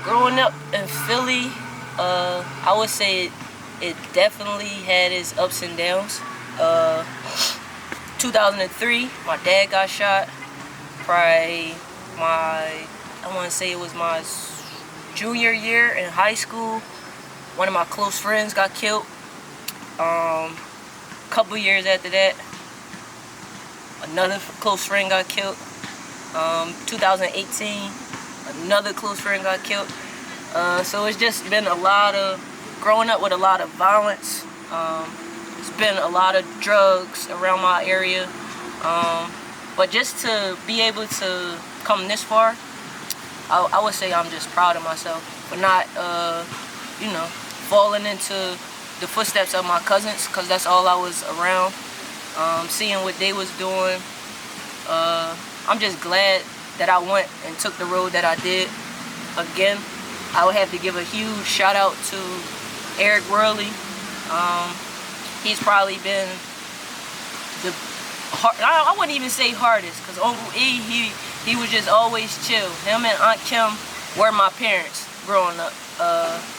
Growing up in Philly, I would say it definitely had its ups and downs. 2003, my dad got shot. Probably I want to say it was my junior year in high school. One of my close friends got killed. Couple years after that, another close friend got killed. 2018, another close friend got killed. So it's just been a lot of growing up with a lot of violence. It's been a lot of drugs around my area. But just to be able to come this far, I would say I'm just proud of myself for not, falling into the footsteps of my cousins, because that's all I was around. Seeing what they was doing, I'm just glad that I went and took the road that I did. Again, I would have to give a huge shout out to Eric Worley. He's probably been I wouldn't even say hardest, because Uncle E, he was just always chill. Him and Aunt Kim were my parents growing up.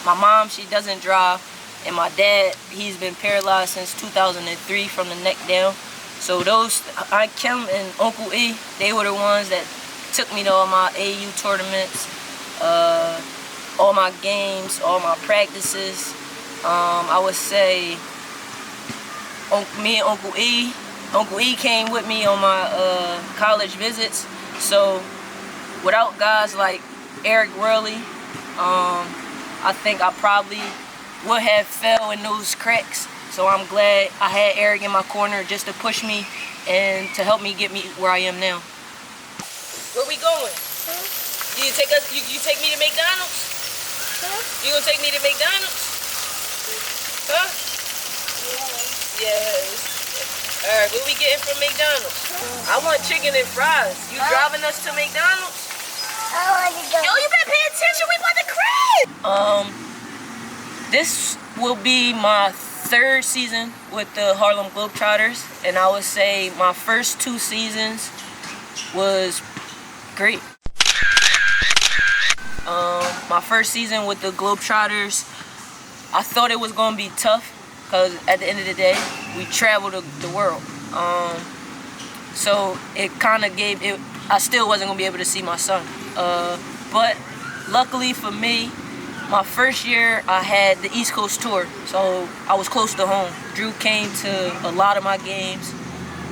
My mom, she doesn't drive, and my dad, he's been paralyzed since 2003 from the neck down. So those Aunt Kim and Uncle E, they were the ones that took me to all my AU tournaments, all my games, all my practices. I would say me and Uncle E came with me on my college visits. So without guys like Eric Worley, I think I probably would have fell in those cracks. So I'm glad I had Eric in my corner just to push me and to help me get me where I am now. Where we going? Do you take us? You take me to McDonald's? You gonna take me to McDonald's? Huh? Yes. All right, what we getting from McDonald's? I want chicken and fries. You driving us to McDonald's? I want to go. Yo, you better pay attention. We about to crib. This will be my third season with the Harlem Globetrotters, and I would say my first 2 seasons was great. My first season with the Globetrotters, I thought it was gonna be tough, because at the end of the day, we traveled the world. So it kind of gave it. I still wasn't gonna be able to see my son. But luckily for me, my first year I had the East Coast tour, so I was close to home. Drew came to a lot of my games,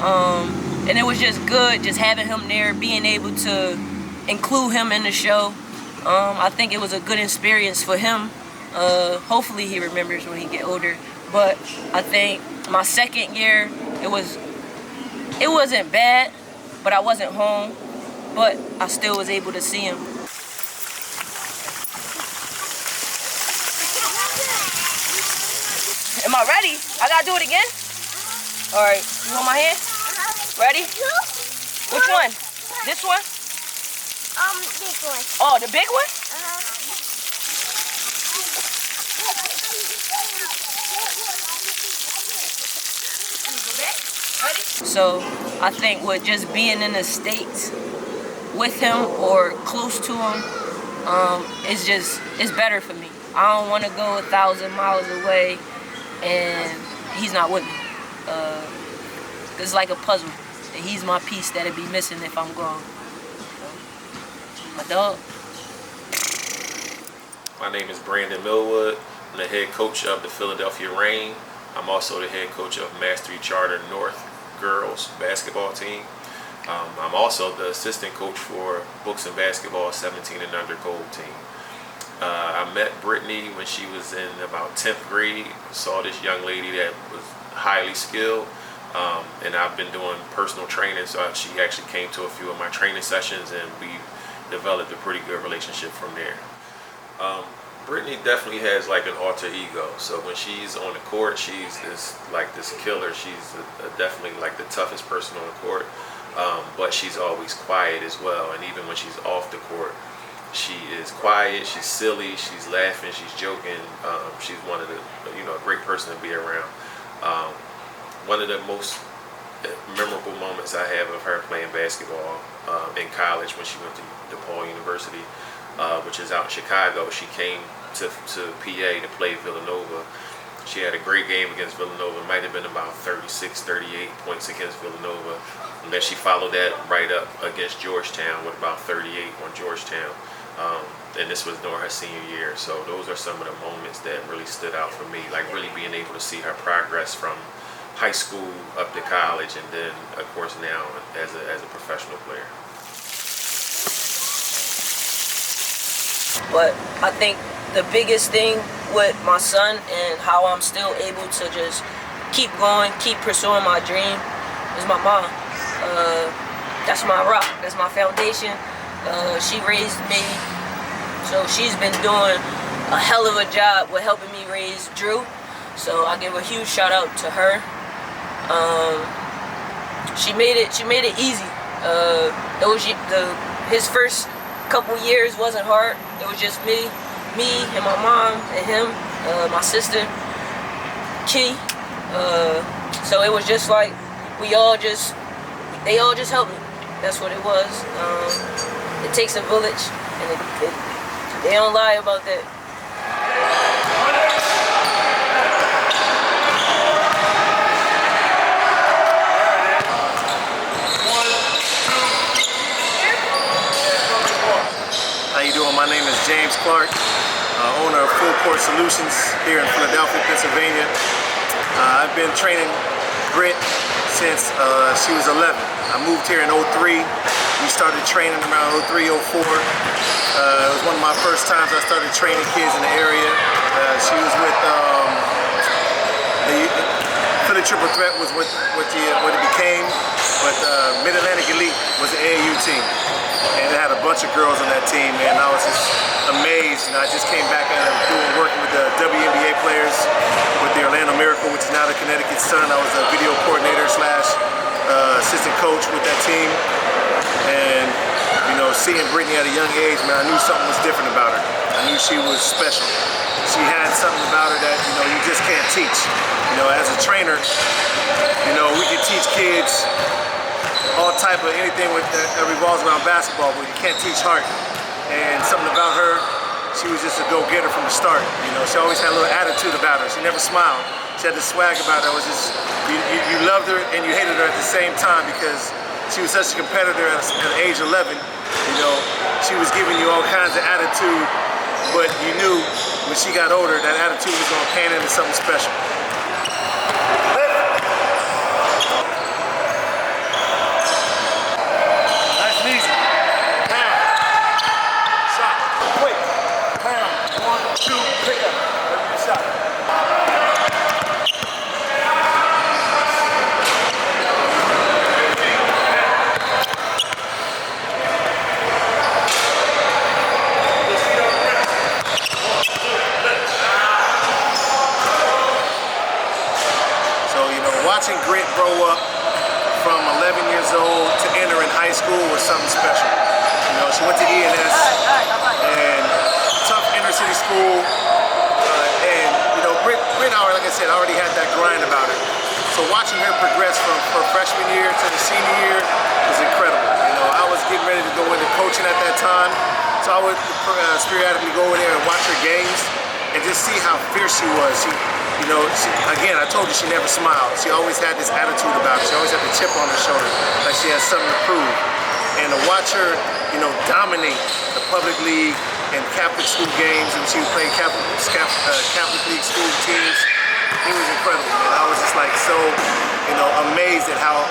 and it was just good just having him there, being able to include him in the show. I think it was a good experience for him. Hopefully he remembers when he get older. But I think my second year, it wasn't bad, but I wasn't home. But I still was able to see him. Am I ready? I gotta do it again? All right, you want my hand? Ready? Which one? This one? Big one. Oh, the big one? Ready? So I think with just being in the States with him or close to him, it's better for me. I don't want to go 1,000 miles away and he's not with me. It's like a puzzle. He's my piece that'd be missing if I'm gone. My dog. My name is Brandon Millwood. I'm the head coach of the Philadelphia Reign. I'm also the head coach of Mastery Charter North girls basketball team. I'm also the assistant coach for Books and Basketball 17 and under gold team. I met Brittany when she was in about 10th grade. Saw this young lady that was highly skilled, and I've been doing personal training, so she actually came to a few of my training sessions, and we developed a pretty good relationship from there. Brittany definitely has like an alter ego. So when she's on the court, she's this killer. She's definitely like the toughest person on the court. But she's always quiet as well. And even when she's off the court, she is quiet. She's silly. She's laughing. She's joking. She's one of the, a great person to be around. One of the most memorable moments I have of her playing basketball in college when she went to DePaul University, which is out in Chicago. She came to PA to play Villanova. She had a great game against Villanova. It might have been about 36, 38 points against Villanova. And then she followed that right up against Georgetown with about 38 on Georgetown. And this was during her senior year. So those are some of the moments that really stood out for me, like really being able to see her progress from high school up to college, and then of course now as a professional player. But I think the biggest thing with my son and how I'm still able to just keep going, keep pursuing my dream is my mom. That's my rock, that's my foundation. She raised me, so she's been doing a hell of a job with helping me raise Drew. So I give a huge shout out to her. She made it easy. His first couple years wasn't hard. It was just me and my mom and him, my sister, Key. So it was just like they all just helped me. That's what it was. It takes a village, and they don't lie about that. How you doing? My name is James Clark, owner of Full Court Solutions here in Philadelphia, Pennsylvania. I've been training Britt since she was 11. I moved here in 03. We started training around 03, 04. It was one of my first times I started training kids in the area. She was with the Philly Triple Threat was what it became, but Mid-Atlantic Elite was the AAU team. And it had a bunch of girls on that team, and I was just amazed. And I just came back and working with the WPBA players with the Orlando Miracle, which is now the Connecticut Sun. I was a video coordinator / assistant coach with that team. And you know, seeing Brittany at a young age, man, I knew something was different about her. I knew she was special. She had something about her that you just can't teach. As a trainer, we can teach kids all type of anything that revolves around basketball, but you can't teach heart. And something about her, she was just a go-getter from the start. She always had a little attitude about her. She never smiled. She had this swag about her. It was just, you loved her and you hated her at the same time, because she was such a competitor at age 11. She was giving you all kinds of attitude, but you knew when she got older, that attitude was going to pan into something special. Watching Grit grow up from 11 years old to entering high school was something special. She went to ENS, and tough inner city school, and Britt, like I said, already had that grind about her. So watching her progress from her freshman year to the senior year was incredible. I was getting ready to go into coaching at that time, so I would periodically go in there and watch her games and just see how fierce she was. Again, I told you she never smiled. She always had this attitude about her. She always had the chip on her shoulder, like she had something to prove. And to watch her, dominate the public league and Catholic school games, and she would play Catholic league school teams, it was incredible, man. I was just like so, amazed at how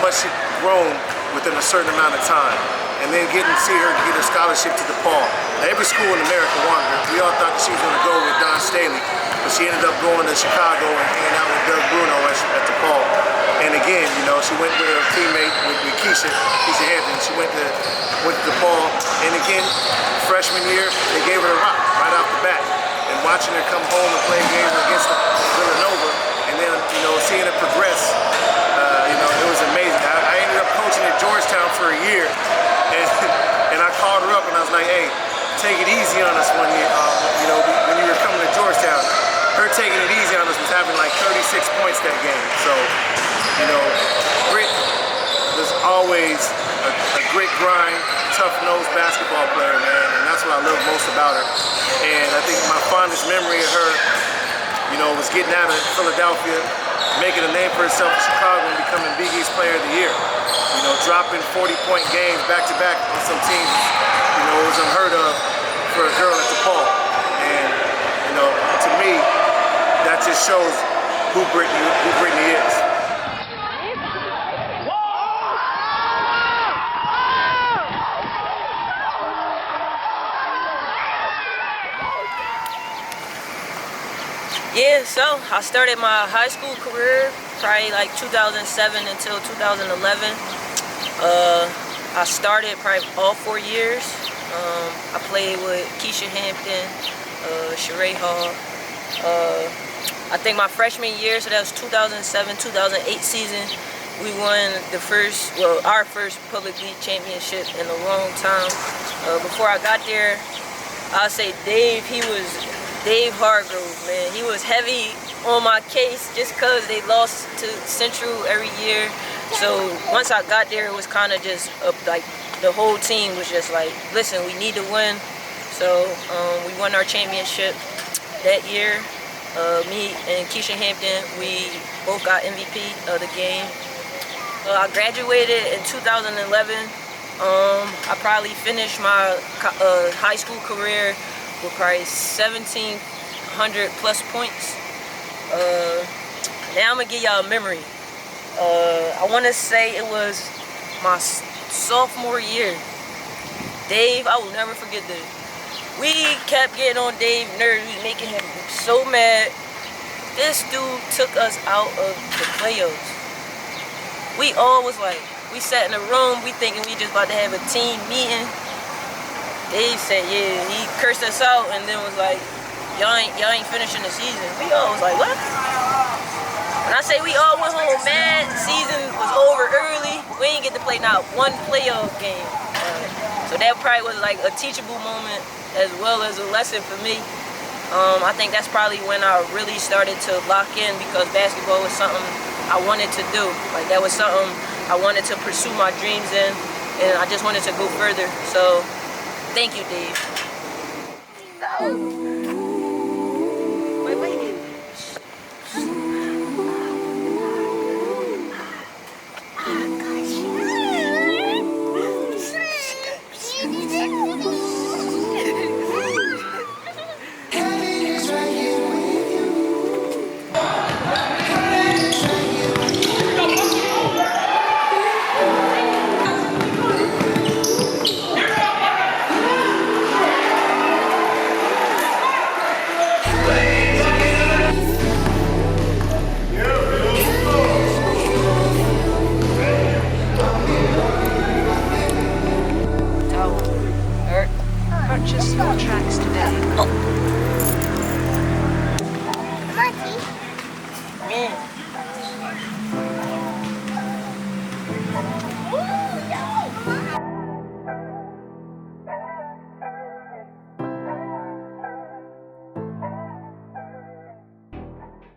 much she'd grown within a certain amount of time. And then see her get her scholarship to DePaul. Now, every school in America wanted her. We all thought that she was going to go with Don Staley, but she ended up going to Chicago and hanging out with Doug Bruno at DePaul. And again, she went with her teammate, with Keisha Hampton. She went to DePaul, and again, freshman year, they gave her a rock right off the bat. And watching her come home and play games against Villanova, and then seeing her progress, it was amazing. I ended up coaching at Georgetown for a year. And I called her up and I was like, hey, take it easy on us when you were coming to Georgetown. her taking it easy on us was having like 36 points that game. So, you know, Britt was always a grit grind, tough-nosed basketball player, man, and that's what I love most about her. And I think my fondest memory of her, you know, was getting out of Philadelphia, making a name for herself in Chicago and becoming Big East Player of the Year. You know, dropping 40-point games back-to-back on some teams, you know, it was unheard of for a girl at DePaul. And, you know, to me, that just shows who Brittany is. Yeah, so I started my high school career probably like 2007 until 2011. I started probably all 4 years. I played with Keisha Hampton, Sheree Hall. I think my freshman year, so that was 2007-2008 season, we won our first public league championship in a long time. Before I got there, I'll say Dave Hargrove, man. He was heavy on my case just because they lost to Central every year. So once I got there, it was kind of just like the whole team was just like, listen, we need to win. So we won our championship that year. Me and Keisha Hampton, we both got MVP of the game. I graduated in 2011. I probably finished my high school career with probably 1,700 plus points. Now I'm gonna give y'all a memory. I wanna say it was my sophomore year. Dave, I will never forget this. We kept getting on Dave nerves, we making him so mad. This dude took us out of the playoffs. We all was like, we sat in a room, we thinking we just about to have a team meeting. Dave said, yeah, he cursed us out and then was like, y'all ain't finishing the season. We all was like, what? When I say we all went home mad, season was over early, we ain't get to play not one playoff game. So that probably was like a teachable moment as well as a lesson for me. I think that's probably when I really started to lock in because basketball was something I wanted to do. Like that was something I wanted to pursue my dreams in, and I just wanted to go further. So thank you, Dave.